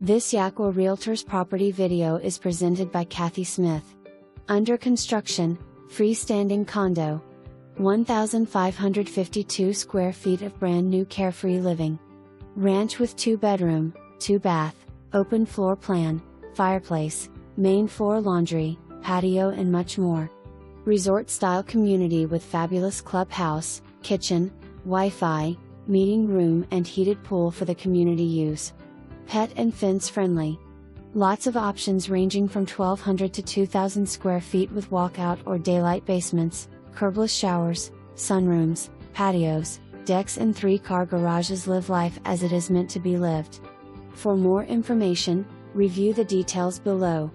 This Jaqua Realtors property video is presented by Ksmith. Under construction, freestanding condo. 1,552 square feet of brand new carefree living. Ranch with 2-bedroom, 2-bath, open floor plan, fireplace, main floor laundry, patio and much more. Resort style community with fabulous clubhouse, kitchen, Wi-Fi, meeting room and heated pool for the community use. Pet and fence friendly. Lots of options ranging from 1,200 to 2,000 square feet with walkout or daylight basements, curbless showers, sunrooms, patios, decks and 3-car garages. Live life as it is meant to be lived. For more information, review the details below.